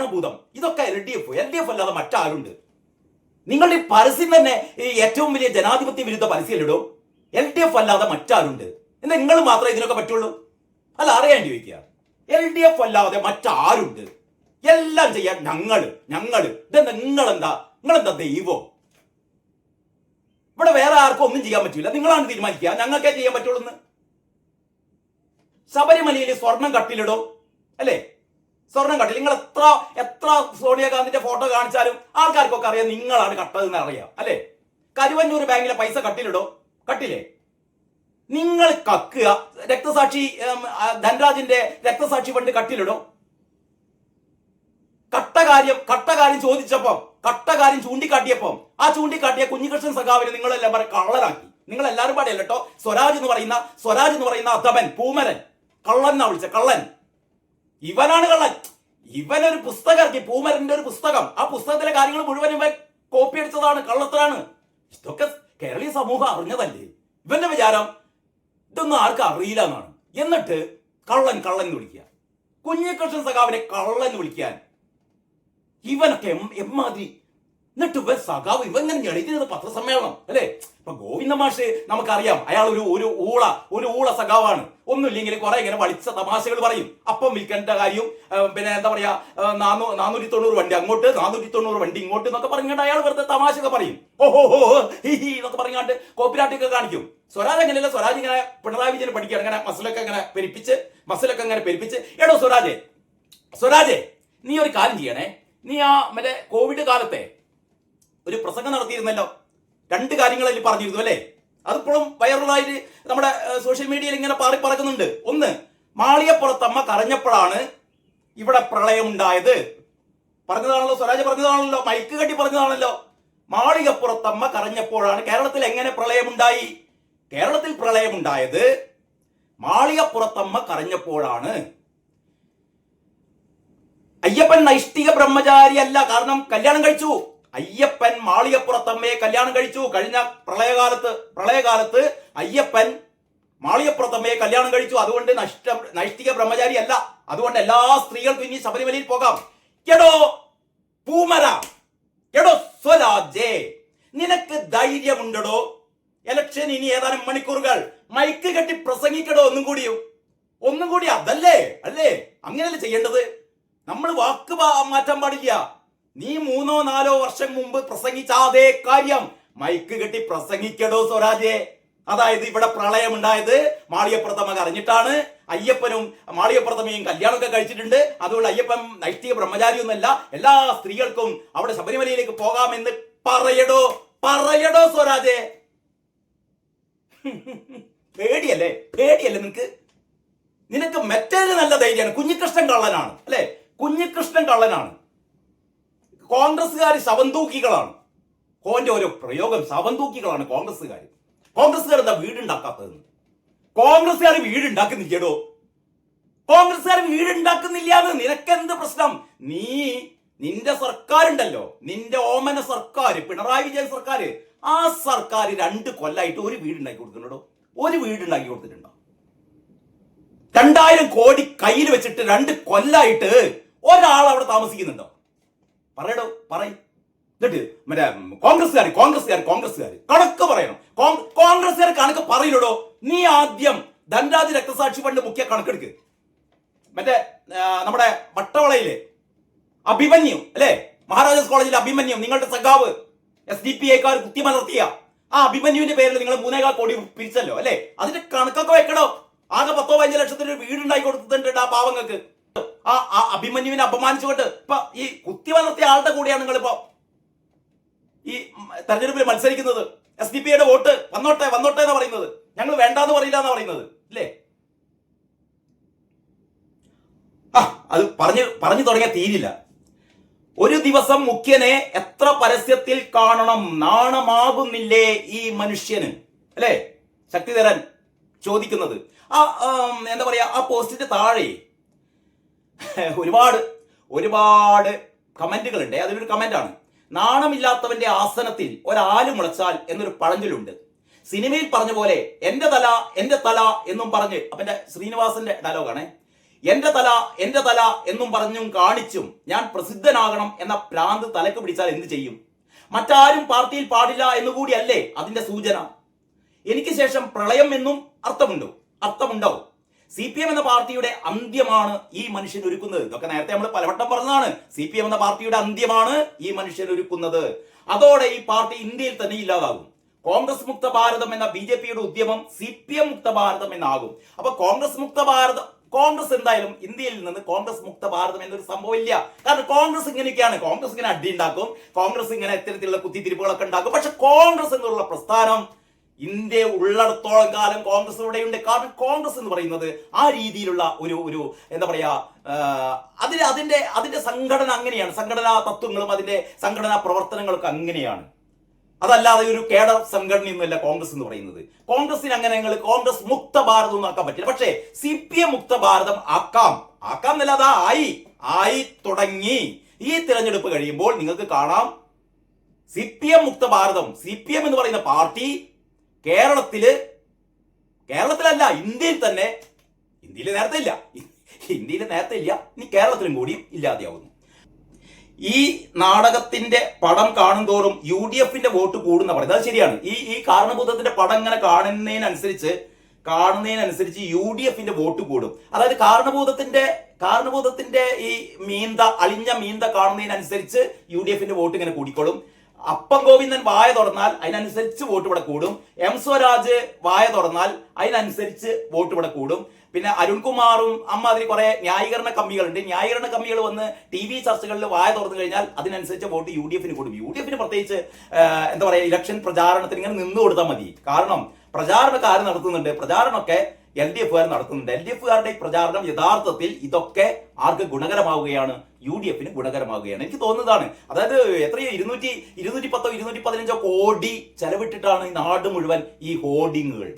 കാരണഭൂതം ഇതൊക്കെ LDF അല്ലാതെ മറ്റാരുണ്ട്? നിങ്ങളുടെ ഈ പരസ്യം തന്നെ ഈ ഏറ്റവും വലിയ ജനാധിപത്യ വിരുദ്ധ പരസ്യമില്ലടോ. LDF അല്ലാതെ മറ്റാരുണ്ട്? എന്താ നിങ്ങൾ മാത്രമേ ഇതിനൊക്കെ പറ്റുള്ളൂ? അല്ല, അറിയാൻ ചോദിക്കുക. LDF അല്ലാതെ മറ്റാരുണ്ട്? എല്ലാം ചെയ്യാൻ ഞങ്ങള് ഇതെന്താ നിങ്ങളെന്താ ദൈവം? ഇവിടെ വേറെ ആർക്കും ഒന്നും ചെയ്യാൻ പറ്റില്ല. നിങ്ങളാണ് തീരുമാനിക്കുക ഞങ്ങൾക്കേ ചെയ്യാൻ പറ്റുള്ളൂ. ശബരിമലയിൽ സ്വർണം കട്ടിലിടോ, അല്ലേ? സ്വർണം കട്ടിൽ നിങ്ങൾ എത്ര സോണിയാഗാന്ധിന്റെ ഫോട്ടോ കാണിച്ചാലും ആൾക്കാർക്കൊക്കെ അറിയാം നിങ്ങളാണ് കട്ടതെന്ന് അറിയാം, അല്ലേ? കരുവന്നൂർ ബാങ്കിലെ പൈസ കട്ടിലിടോ, കട്ടിലേ? നിങ്ങൾ കക്കുക. രക്തസാക്ഷി ധനരാജിന്റെ രക്തസാക്ഷി ഫണ്ട് കട്ടിലിടോ. കട്ടകാര്യം ചോദിച്ചപ്പം, കട്ടകാര്യം ചൂണ്ടിക്കാട്ടിയപ്പം ആ ചൂണ്ടിക്കാട്ടിയ കുഞ്ഞികൃഷ്ണൻ സഖാവിനെ നിങ്ങളെല്ലാം കള്ളനാക്കി. നിങ്ങൾ എല്ലാവരും പാടിയല്ല കേട്ടോ. സ്വരാജ് എന്ന് പറയുന്ന അധമൻ പൂമരൻ കള്ളൻ വിളിച്ച കള്ളൻ. ഇവനാണ് കള്ളൻ. ഇവനൊരു പുസ്തകം ഇറക്കി, പൂമരന്റെ ഒരു പുസ്തകം. ആ പുസ്തകത്തിലെ കാര്യങ്ങൾ മുഴുവൻ ഇവൻ കോപ്പി അടിച്ചതാണ്, കള്ളത്തരാണ്. ഇതൊക്കെ കേരളീയ സമൂഹം അറിഞ്ഞതല്ലേ? ഇവന്റെ വിചാരം ഇതൊന്നും ആർക്കും അറിയില്ല എന്നാണ്. എന്നിട്ട് കള്ളൻ എന്ന് വിളിക്കുക, കുഞ്ഞികൃഷ്ണൻ സഖാവിനെ കള്ളൻ വിളിക്കാൻ ഇവനൊക്കെ എമ്മാതിരി. എന്നിട്ട് സഖാവ് ഇവൻ ഇങ്ങനെ ഞെളിക്കുന്നത് പത്രസമ്മേളനം, അല്ലേ? ഇപ്പൊ ഗോവിന്ദ മാഷ് നമുക്കറിയാം, അയാൾ ഒരു ഊള സഖാവാണ്. ഒന്നുമില്ലെങ്കിൽ കുറെ ഇങ്ങനെ വളിച്ച തമാശകൾ പറയും. അപ്പം വിൽക്കേണ്ട കാര്യം, പിന്നെ എന്താ പറയാ, 490 വണ്ടി അങ്ങോട്ട്, 490 വണ്ടി ഇങ്ങോട്ട് എന്നൊക്കെ പറഞ്ഞുകൊണ്ട് അയാൾ വെറുതെ തമാശയൊക്കെ പറയും. ഓഹോ എന്നൊക്കെ പറഞ്ഞാണ്ട് കോപ്പിരാട്ടൊക്കെ കാണിക്കും. സ്വരാജ് അങ്ങനെയല്ല. സ്വരാജ് ഇങ്ങനെ പിണറായി വിജയൻ പഠിക്കുകയാണ്, ഇങ്ങനെ മസിലൊക്കെ ഇങ്ങനെ പെരുപ്പിച്ച് എടോ സ്വരാജേ നീ ഒരു കാര്യം ചെയ്യണേ. നീ ആ മറ്റേ കോവിഡ് കാലത്തെ ഒരു പ്രസംഗം നടത്തിയിരുന്നല്ലോ. 2 കാര്യങ്ങളിൽ പറഞ്ഞിരുന്നു, അല്ലേ? അതിപ്പോഴും വൈറലായിട്ട് നമ്മുടെ സോഷ്യൽ മീഡിയയിൽ ഇങ്ങനെ പറക്കുന്നുണ്ട്. ഒന്ന്, മാളികപ്പുറത്തമ്മ കരഞ്ഞപ്പോഴാണ് ഇവിടെ പ്രളയം ഉണ്ടായത്. പറഞ്ഞതാണല്ലോ, സ്വരാജ് പറഞ്ഞതാണല്ലോ, മൈക്ക് കെട്ടി പറഞ്ഞതാണല്ലോ. മാളികപ്പുറത്തമ്മ കരഞ്ഞപ്പോഴാണ്. കേരളത്തിൽ എങ്ങനെ പ്രളയമുണ്ടായി? കേരളത്തിൽ പ്രളയമുണ്ടായത് മാളികപ്പുറത്തമ്മ കരഞ്ഞപ്പോഴാണ്. അയ്യപ്പൻ നൈഷ്ഠിക ബ്രഹ്മചാരി അല്ല, കാരണം കല്യാണം കഴിച്ചു. അയ്യപ്പൻ മാളികപ്പുറത്തമ്മയെ കല്യാണം കഴിച്ചു. കഴിഞ്ഞ പ്രളയകാലത്ത് അയ്യപ്പൻ മാളികപ്പുറത്തമ്മയെ കല്യാണം കഴിച്ചു. അതുകൊണ്ട് നൈഷ്ഠിക ബ്രഹ്മചാരി അല്ല. അതുകൊണ്ട് എല്ലാ സ്ത്രീകൾക്കും ഇനി ശബരിമലയിൽ പോകാം. എടോ പൂമര, എടോ സ്വരാജേ, നിനക്ക് ധൈര്യമുണ്ടോ? ഇലക്ഷൻ ഇനി ഏതാനും മണിക്കൂറുകൾ. മൈക്ക് കെട്ടി പ്രസംഗിക്കടോ ഒന്നും കൂടി. അതല്ലേ അങ്ങനെയല്ലേ ചെയ്യേണ്ടത്? നമ്മൾ വാക്ക് മാറ്റാൻ പാടില്ല. നീ 3-4 വർഷം മുമ്പ് പ്രസംഗിച്ച അതേ കാര്യം മൈക്ക് കെട്ടി പ്രസംഗിക്കടോ സ്വരാജേ. അതായത് ഇവിടെ പ്രളയം ഉണ്ടായത് മാളികപ്പുറത്തമ്മ അറിഞ്ഞിട്ടാണ്. അയ്യപ്പനും മാളികപ്പുറത്തമ്മയും കല്യാണമൊക്കെ കഴിച്ചിട്ടുണ്ട്. അതുകൊണ്ട് അയ്യപ്പൻ നൈഷ്ഠിക ബ്രഹ്മചാരിയൊന്നല്ല. എല്ലാ സ്ത്രീകൾക്കും അവിടെ ശബരിമലയിലേക്ക് പോകാമെന്ന് പറയടോ സ്വരാജേ. പേടിയല്ലേ നിനക്ക് മറ്റേത് നല്ല ധൈര്യമാണ്. കുഞ്ഞികൃഷ്ണൻ കള്ളനാണ്, അല്ലെ? കുഞ്ഞികൃഷ്ണൻ കള്ളനാണ്. കോൺഗ്രസ്സുകാർ ശവന്തൂക്കികളാണ്. കോന്റെ ഓരോ പ്രയോഗം ശവന്തൂക്കികളാണ് കോൺഗ്രസ്സുകാർ എന്താ വീടുണ്ടാക്കാത്തതെന്ന്? കോൺഗ്രസ്സുകാർ വീടുണ്ടാക്കുന്നില്ലടോ. കോൺഗ്രസ്സുകാർ വീടുണ്ടാക്കുന്നില്ല എന്ന് നിനക്കെന്ത് പ്രശ്നം? നിന്റെ സർക്കാർ ഉണ്ടല്ലോ, നിന്റെ ഓമന സർക്കാർ, പിണറായി വിജയൻ സർക്കാർ, ആ സർക്കാർ 2 കൊല്ലായിട്ട് ഒരു വീടുണ്ടാക്കി കൊടുക്കുന്നുണ്ടോ? ഒരു വീടുണ്ടാക്കി കൊടുത്തിട്ടുണ്ടോ? 2000 കോടി കയ്യിൽ വെച്ചിട്ട് 2 കൊല്ലായിട്ട് ഒരാൾ അവിടെ താമസിക്കുന്നുണ്ടോ? പറയും. എന്നിട്ട് മറ്റേ കോൺഗ്രസ്സുകാർ കണക്ക് പറയണം. കോൺഗ്രസ്സുകാർ കണക്ക് പറയില്ലടോ. നീ ആദ്യം ധനരാജ് രക്തസാക്ഷി ഫണ്ട് മുഖ്യ കണക്കെടുക്ക്. മറ്റേ നമ്മുടെ വട്ടവളയിലെ അഭിമന്യു, അല്ലെ? മഹാരാജാസ് കോളേജിലെ അഭിമന്യു, നിങ്ങളുടെ സഖാവ് SDPIക്കാർ കുത്തിമലർത്തിയ ആ അഭിമന്യുവിന്റെ പേരിൽ നിങ്ങൾ 3.25 കോടി പിരിച്ചല്ലോ, അല്ലെ? അതിന്റെ കണക്കൊക്കെ വെക്കണോ. ആകെ 10-15 ലക്ഷത്തിന് വീടുണ്ടാക്കി കൊടുത്തിട്ടുണ്ട് ആ പാവങ്ങൾക്ക്. ആ അഭിമന്യുവിനെ അപമാനിച്ചുകൊണ്ട് ഇപ്പൊ ഈ കുത്തിമലർത്തിയ ആളുടെ കൂടെയാണ് നിങ്ങളിപ്പോ ഈ തെരഞ്ഞെടുപ്പിൽ മത്സരിക്കുന്നത്. SDPIയുടെ വോട്ട് വന്നോട്ടെ എന്നാ പറയുന്നത്. ഞങ്ങൾ വേണ്ടാന്ന് പറയില്ല എന്നാ പറയുന്നത്, അല്ലേ? അത് പറഞ്ഞു തുടങ്ങിയ തീരില്ല. ഒരു ദിവസം മുഖ്യനെ എത്ര പരസ്യത്തിൽ കാണണം? നാണമാകുന്നില്ലേ ഈ മനുഷ്യന്, അല്ലേ? ശക്തിധരൻ ചോദിക്കുന്നത്. എന്താ പറയാ, ആ പോസ്റ്റിന്റെ താഴെ ഒരുപാട് കമന്റുകളുണ്ട്. അതിലൊരു കമന്റാണ്, നാണമില്ലാത്തവന്റെ ആസനത്തിൽ ഒരാല് മുളച്ചാൽ എന്നൊരു പഴഞ്ചൊല്ലുണ്ട്. സിനിമയിൽ പറഞ്ഞ പോലെ എന്റെ തല എന്നും പറഞ്ഞ്, അപ്പന്റെ ശ്രീനിവാസന്റെ ഡയലോഗാണ്, എന്റെ തല എന്നും പറഞ്ഞും കാണിച്ചും ഞാൻ പ്രസിദ്ധനാകണം എന്ന ഭ്രാന്ത് തലക്ക് പിടിച്ചാൽ എന്ത് ചെയ്യും? മറ്റാരും പാർട്ടിയിൽ പാടില്ല എന്നുകൂടിയല്ലേ അതിന്റെ സൂചന? എനിക്ക് ശേഷം പ്രളയം എന്നും അർത്ഥമുണ്ടാവും. CPM എന്ന പാർട്ടിയുടെ അന്ത്യമാണ് ഈ മനുഷ്യൻ ഒരുക്കുന്നത്. ഇതൊക്കെ നേരത്തെ നമ്മൾ പലവട്ടം പറഞ്ഞതാണ്. CPM എന്ന പാർട്ടിയുടെ അന്ത്യമാണ് ഈ മനുഷ്യൻ ഒരുക്കുന്നത്. അതോടെ ഈ പാർട്ടി ഇന്ത്യയിൽ തന്നെ ഇല്ലാതാകും. കോൺഗ്രസ് മുക്ത ഭാരതം എന്ന BJPയുടെ ഉദ്യമം CPM മുക്ത ഭാരതം എന്നാകും. അപ്പൊ കോൺഗ്രസ് എന്തായാലും ഇന്ത്യയിൽ നിന്ന് കോൺഗ്രസ് മുക്ത ഭാരതം എന്നൊരു സംഭവം ഇല്ല. കാരണം കോൺഗ്രസ് ഇങ്ങനെയൊക്കെയാണ്. കോൺഗ്രസ് ഇങ്ങനെ അടി ഉണ്ടാക്കും, കോൺഗ്രസ് ഇങ്ങനെ ഇത്തരത്തിലുള്ള കുത്തിത്തിരിപ്പുകളൊക്കെ ഉണ്ടാക്കും. പക്ഷെ കോൺഗ്രസ് എന്നുള്ള പ്രസ്ഥാനം ഇന്ത്യ ഉള്ളിടത്തോളം കാലം കോൺഗ്രസ് ഇവിടെയുണ്ട്. കാരണം കോൺഗ്രസ് എന്ന് പറയുന്നത് ആ രീതിയിലുള്ള ഒരു എന്താ പറയാ, അതിന്റെ സംഘടന അങ്ങനെയാണ്. സംഘടനാ തത്വങ്ങളും അതിന്റെ സംഘടനാ പ്രവർത്തനങ്ങളൊക്കെ അങ്ങനെയാണ്. അതല്ലാതെ ഒരു കേഡർ സംഘടനയൊന്നുമല്ല കോൺഗ്രസ് എന്ന് പറയുന്നത്. കോൺഗ്രസിന് അങ്ങനെ കോൺഗ്രസ് മുക്ത ഭാരതം ഒന്നും ആക്കാൻ പറ്റില്ല. പക്ഷേ CPM മുക്ത ഭാരതം ആക്കാം എന്നല്ലാതെ ആയി തുടങ്ങി. ഈ തിരഞ്ഞെടുപ്പ് കഴിയുമ്പോൾ നിങ്ങൾക്ക് കാണാം CPM മുക്ത ഭാരതം, CPM എന്ന് പറയുന്ന പാർട്ടി കേരളത്തിലല്ല ഇന്ത്യയിൽ തന്നെ, ഇന്ത്യയിൽ നേരത്തെ ഇല്ല, ഇനി കേരളത്തിലും കൂടിയും ഇല്ലാതെയാവുന്നു. ഈ നാടകത്തിന്റെ പടം കാണും തോറും UDFന്റെ വോട്ട് കൂടുന്ന പറയുന്നത് അത് ശരിയാണ്. ഈ കാരണഭൂതത്തിന്റെ പടം ഇങ്ങനെ കാണുന്നതിനനുസരിച്ച് UDFന്റെ വോട്ട് കൂടും. അതായത് കാരണഭൂതത്തിന്റെ ഈ അളിഞ്ഞ മീന്ത കാണുന്നതിനനുസരിച്ച് UDFന്റെ വോട്ട് ഇങ്ങനെ കൂടിക്കോളും. അപ്പം ഗോവിന്ദൻ വായ തുറന്നാൽ അതിനനുസരിച്ച് വോട്ട് ഇവിടെ കൂടും. M സ്വരാജ് വായ തുറന്നാൽ അതിനനുസരിച്ച് വോട്ട് ഇവിടെ കൂടും. പിന്നെ അരുൺകുമാറും അമ്മാതിരി കുറെ ന്യായീകരണ കമ്മികളുണ്ട്. ന്യായീകരണ കമ്മികൾ വന്ന് TV ചർച്ചകളിൽ വായ തുറന്നു കഴിഞ്ഞാൽ അതിനനുസരിച്ച് വോട്ട് UDFന് കൂടും. UDFന് പ്രത്യേകിച്ച് എന്താ പറയാ, ഇലക്ഷൻ പ്രചാരണത്തിന് ഇങ്ങനെ നിന്ന് കൊടുത്താൽ മതി. കാരണം പ്രചാരണമൊക്കെ ആര് നടത്തുന്നുണ്ട്? പ്രചാരണമൊക്കെ LDFകാർ നടത്തുന്നുണ്ട്. LDFകാരുടെ പ്രചാരണം യഥാർത്ഥത്തിൽ ഇതൊക്കെ ആർക്ക് ഗുണകരമാവുകയാണ്? UDFന് ഗുണകരമാവുകയാണ്. എനിക്ക് തോന്നുന്നതാണ്. അതായത് എത്രയോ 210-215 കോടി ചെലവിട്ടിട്ടാണ് ഈ നാട് മുഴുവൻ ഈ ഹോർഡിങ്ങുകൾ.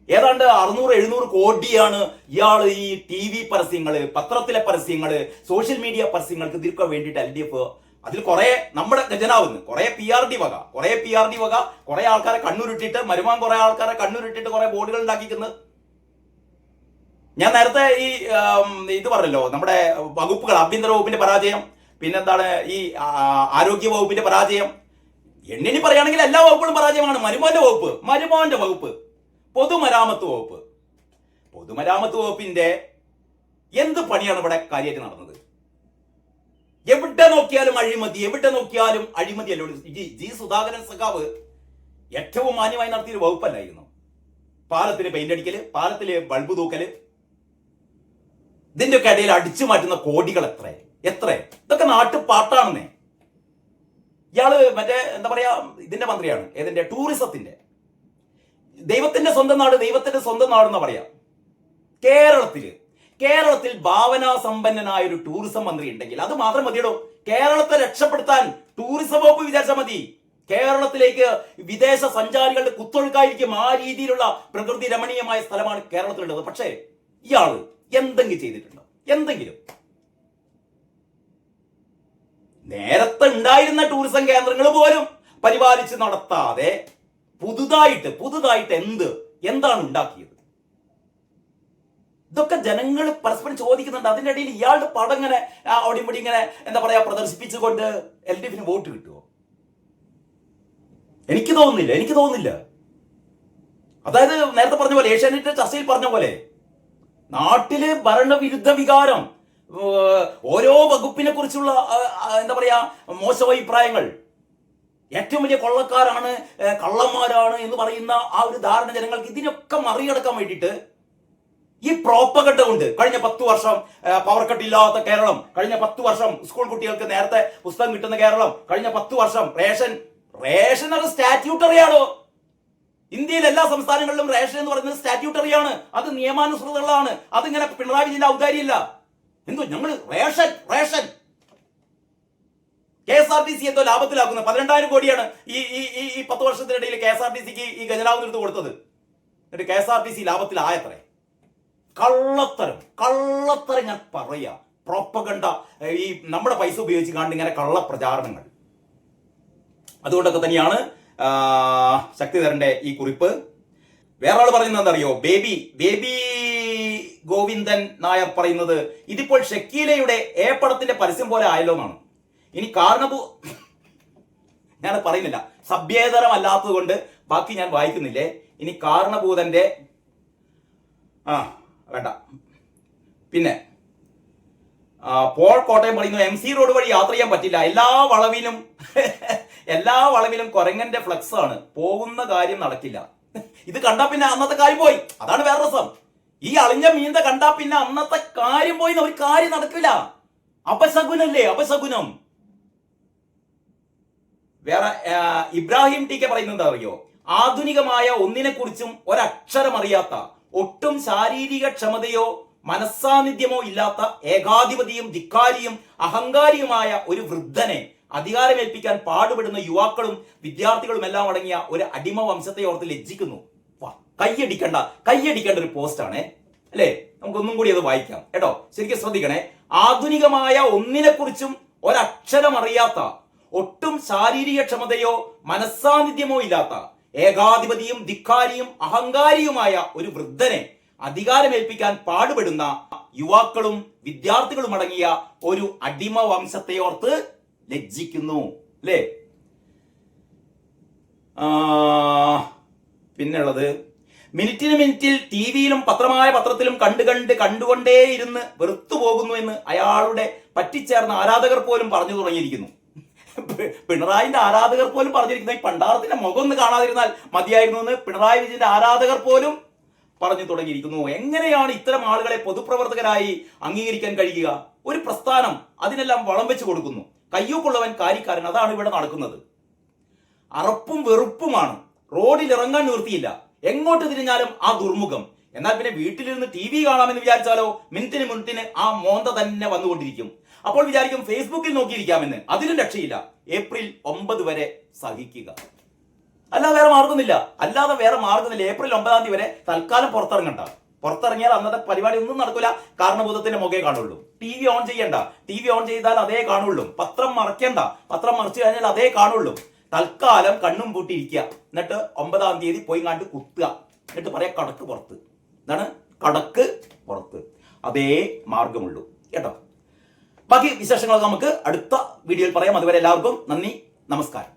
ഏതാണ്ട് 600-700 കോടിയാണ് ഇയാൾ ഈ TV പരസ്യങ്ങള്, പത്രത്തിലെ പരസ്യങ്ങള്, സോഷ്യൽ മീഡിയ പരസ്യങ്ങൾക്ക് തീർക്കാൻ വേണ്ടിയിട്ട് LDF അതിൽ കുറെ നമ്മുടെ ഖജനാവുന്നു, കുറെ PRD വക കുറെ ആൾക്കാരെ കണ്ണൂരിട്ടിട്ട്, മരുമാൻ കുറെ ആൾക്കാരെ കണ്ണൂരിട്ടിട്ട് കുറെ ബോർഡുകൾ ഉണ്ടാക്കിക്കുന്നത്. ഞാൻ നേരത്തെ ഇത് പറഞ്ഞല്ലോ, നമ്മുടെ വകുപ്പുകൾ, ആഭ്യന്തര വകുപ്പിന്റെ പരാജയം, പിന്നെന്താണ് ഈ ആരോഗ്യ വകുപ്പിന്റെ പരാജയം, എണ്ണിനി പറയുകയാണെങ്കിൽ എല്ലാ വകുപ്പുകളും പരാജയമാണ്. മരുമോന്റെ വകുപ്പ്, പൊതുമരാമത്ത് വകുപ്പിന്റെ എന്ത് പണിയാണ് ഇവിടെ കാര്യമായിട്ട് നടന്നത്? എവിടെ നോക്കിയാലും അഴിമതിയല്ലോ. ജി സുധാകരൻ സഖാവ് ഏറ്റവും മാന്യമായി നടത്തിയൊരു വകുപ്പല്ലായിരുന്നു പാലത്തിന് പെയിന്റ് അടിക്കല്, പാലത്തില് ബൾബ് തൂക്കല്. ഇതിന്റെ ഒക്കെ ഇടയിൽ അടിച്ചു മാറ്റുന്ന കോടികൾ എത്ര ഇതൊക്കെ നാട്ടുപാട്ടാണെന്നേ. ഇയാള് മറ്റേ എന്താ പറയാ, ഇതിന്റെ മന്ത്രിയാണ്, ഏതിന്റെ, ടൂറിസത്തിന്റെ. ദൈവത്തിന്റെ സ്വന്തം നാട് എന്ന് പറയാം. കേരളത്തിൽ ഭാവനാസമ്പന്നനായ ഒരു ടൂറിസം മന്ത്രി ഉണ്ടെങ്കിൽ അത് മാത്രം മതിയടോ. കേരളത്തെ രക്ഷപ്പെടുത്താൻ ടൂറിസം വകുപ്പ് വിചാരിച്ചാൽ മതി. കേരളത്തിലേക്ക് വിദേശ സഞ്ചാരികളുടെ കുത്തൊഴുക്കായിരിക്കും. ആ രീതിയിലുള്ള പ്രകൃതി രമണീയമായ സ്ഥലമാണ് കേരളത്തിലുള്ളത്. പക്ഷേ ഇയാള് എന്തെങ്കിലും ചെയ്തിട്ടുണ്ടോ? എന്തെങ്കിലും? നേരത്തെ ഉണ്ടായിരുന്ന ടൂറിസം കേന്ദ്രങ്ങൾ പോലും പരിപാലിച്ച് നടത്താതെ പുതുതായിട്ട് എന്താണ് ഉണ്ടാക്കിയത്? ഇതൊക്കെ ജനങ്ങൾ പരസ്പരം ചോദിക്കുന്നുണ്ട്. അതിന്റെ ഇടയിൽ ഇയാളുടെ പടം ഇങ്ങനെ അവിടെ ഇവിടെ ഇങ്ങനെ എന്താ പറയാ പ്രദർശിപ്പിച്ചുകൊണ്ട് LDFന് വോട്ട് കിട്ടുമോ? എനിക്ക് തോന്നുന്നില്ല. അതായത് നേരത്തെ പറഞ്ഞ പോലെ, ഏഷ്യാനെറ്റ് ചർച്ചയിൽ പറഞ്ഞ പോലെ, നാട്ടില് ഭരണവിരുദ്ധ വികാരം, ഓരോ വകുപ്പിനെ കുറിച്ചുള്ള എന്താ പറയാ മോശം അഭിപ്രായങ്ങൾ, ഏറ്റവും വലിയ കൊള്ളക്കാരാണ്, കള്ളന്മാരാണ് എന്ന് പറയുന്ന ആ ഒരു ധാരണ ജനങ്ങൾക്ക്, ഇതിനൊക്കെ മറികടക്കാൻ വേണ്ടിയിട്ട് ഈ പ്രോപ്പഗണ്ട കൊണ്ട് കഴിഞ്ഞ 10 വർഷം പവർ കട്ട് ഇല്ലാത്ത കേരളം, കഴിഞ്ഞ 10 വർഷം സ്കൂൾ കുട്ടികൾക്ക് നേരത്തെ പുസ്തകം കിട്ടുന്ന കേരളം, കഴിഞ്ഞ 10 വർഷം റേഷൻ അത് സ്റ്റാറ്റ്യൂട്ടറിയാണോ? ഇന്ത്യയിൽ എല്ലാ സംസ്ഥാനങ്ങളിലും റേഷൻ എന്ന് പറയുന്നത് സ്റ്റാറ്റ്യൂട്ടറിയാണ്. അത് നിയമാനുസൃതങ്ങളാണ്. അതിങ്ങനെ പിണറായി വിജയന്റെ ഔദാര്യമല്ല. എന്തോ ഞങ്ങൾ റേഷൻ KSRTC എന്തോ ലാഭത്തിലാക്കുന്നത് 12,000 കോടിയാണ് ഈ 10 വർഷത്തിനിടയിൽ KSRTCക്ക് ഈ ഖജനാവ് നിർത്ത് കൊടുത്തത്. എന്നിട്ട് KSRTC ലാഭത്തിലായത്രേ. കള്ളത്തരം ഞാൻ പറയാ. പ്രോപ്പഗണ്ട, ഈ നമ്മുടെ പൈസ ഉപയോഗിച്ച് കണ്ട് ഇങ്ങനെ കള്ളപ്രചാരണങ്ങൾ. അതുകൊണ്ടൊക്കെ തന്നെയാണ് ശക്തിധരന്റെ ഈ കുറിപ്പ്. വേറെ ആൾ പറയുന്നത് എന്താ അറിയോ? ബേബി ഗോവിന്ദൻ നായർ പറയുന്നത് ഇതിപ്പോൾ ഷക്കീലയുടെ എ പടത്തിന്റെ പരസ്യം പോലെ ആയല്ലോ എന്നാണ്. ഇനി ഞാൻ പറയുന്നില്ല, സഭ്യേതരമല്ലാത്തത് കൊണ്ട് ബാക്കി ഞാൻ വായിക്കുന്നില്ലേ. ഇനി കാരണഭൂതന്റെ വേണ്ട. പിന്നെ പോൾ കോട്ടയം പറയുന്നു MC റോഡ് വഴി യാത്ര ചെയ്യാൻ പറ്റില്ല, എല്ലാ വളവിലും കൊരങ്ങന്റെ ഫ്ലക്സ് ആണ്, പോകുന്ന കാര്യം നടക്കില്ല. ഇത് കണ്ടാ പിന്നെ അന്നത്തെ കാര്യം പോയി. അതാണ് വേറെ രസം. ഈ അളിഞ്ഞ മീന്ത കണ്ടാ പിന്നെ അന്നത്തെ കാര്യം പോയി, ഒരു കാര്യം നടക്കില്ല. അപശകുനല്ലേ, അപശകുനം. വേറെ ഇബ്രാഹിം TK പറയുന്നത് എന്താ അറിയോ? ആധുനികമായ ഒന്നിനെ കുറിച്ചും ഒരക്ഷരം അറിയാത്ത, ഒട്ടും ശാരീരിക ക്ഷമതയോ മനസ്സാന്നിധ്യമോ ഇല്ലാത്ത, ഏകാധിപതിയും ധിക്കാരിയും അഹങ്കാരിയുമായ ഒരു വൃദ്ധനെ അധികാരമേൽപ്പിക്കാൻ പാടുപെടുന്ന യുവാക്കളും വിദ്യാർത്ഥികളും എല്ലാം അടങ്ങിയ ഒരു അടിമ വംശത്തെ ഓർത്ത് ലജ്ജിക്കുന്നു. കയ്യടിക്കേണ്ട ഒരു പോസ്റ്റാണ് അല്ലേ? നമുക്കൊന്നും കൂടി അത് വായിക്കാം കേട്ടോ, ശരിക്കും ശ്രദ്ധിക്കണേ. ആധുനികമായ ഒന്നിനെ കുറിച്ചും ഒരക്ഷരം അറിയാത്ത, ഒട്ടും ശാരീരിക ക്ഷമതയോ മനസ്സാന്നിധ്യമോ ഇല്ലാത്ത, ഏകാധിപതിയും ധിക്കാരിയും അഹങ്കാരിയുമായ ഒരു വൃദ്ധനെ അധികാരമേൽപ്പിക്കാൻ പാടുപെടുന്ന യുവാക്കളും വിദ്യാർത്ഥികളും അടങ്ങിയ ഒരു അടിമ വംശത്തെ ഓർത്ത് ലജ്ജിക്കുന്നു അല്ലേ? പിന്നുള്ളത് മിനിറ്റിൽ TV-യിലും പത്രത്തിലും കണ്ടുകൊണ്ടേയിരുന്ന് വെറുത്തു പോകുന്നു എന്ന് അയാളുടെ പറ്റിച്ചേർന്ന ആരാധകർ പോലും പറഞ്ഞു തുടങ്ങിയിരിക്കുന്നു. പിണറായിന്റെ ആരാധകർ പോലും പറഞ്ഞിരിക്കുന്നു. ഈ പണ്ടാരത്തിന്റെ മുഖം ഒന്ന് കാണാതിരുന്നാൽ മതിയായിരുന്നു എന്ന് പിണറായി വിജയന്റെ ആരാധകർ പോലും പറഞ്ഞു തുടങ്ങിയിരിക്കുന്നു. എങ്ങനെയാണ് ഇത്തരം ആളുകളെ പൊതുപ്രവർത്തകരായി അംഗീകരിക്കാൻ കഴിയുക? ഒരു പ്രസ്ഥാനം അതിനെല്ലാം വളം വെച്ച് കൊടുക്കുന്നു. കയ്യൂക്കുള്ളവൻ കാര്യക്കാരൻ, അതാണ് ഇവിടെ നടക്കുന്നത്. അറപ്പും വെറുപ്പുമാണ്. റോഡിൽ ഇറങ്ങാൻ നിർത്തിയില്ല, എങ്ങോട്ട് തിരിഞ്ഞാലും ആ ദുർമുഖം. എന്നാൽ പിന്നെ വീട്ടിലിരുന്ന് TV കാണാമെന്ന് വിചാരിച്ചാലോ, മിനിറ്റിന് ആ മോന്ത തന്നെ വന്നുകൊണ്ടിരിക്കും. അപ്പോൾ വിചാരിക്കും ഫേസ്ബുക്കിൽ നോക്കിയിരിക്കാമെന്ന്. അതിലും രക്ഷയില്ല. ഏപ്രിൽ 9 വരെ സഹിക്കുക, അല്ലാതെ വേറെ മാർഗമൊന്നുമില്ല. ഏപ്രിൽ 9 വരെ തൽക്കാലം പുറത്തിറങ്ങിയാൽ അന്നത്തെ പരിപാടി ഒന്നും നടക്കില്ല. കാരണഭൂതത്തിന്റെ മുഖേ കാണുള്ളൂ. TV ഓൺ ചെയ്യണ്ട, TV ഓൺ ചെയ്താൽ അതേ കാണുള്ളൂ. പത്രം മറക്കേണ്ട, പത്രം മറിച്ചു കഴിഞ്ഞാൽ അതേ കാണുള്ളൂ. തൽക്കാലം കണ്ണും പൂട്ടിയിരിക്കുക. എന്നിട്ട് 9 പോയി കണ്ട് കുത്തുക. എന്നിട്ട് പറയാ കടക്ക് പുറത്ത്. എന്താണ് കടക്ക് പുറത്ത്? അതേ മാർഗമുള്ളൂ കേട്ടോ. ബാക്കി വിശേഷങ്ങൾ നമുക്ക് അടുത്ത വീഡിയോയിൽ പറയാം. അതുവരെ എല്ലാവർക്കും നന്ദി, നമസ്കാരം.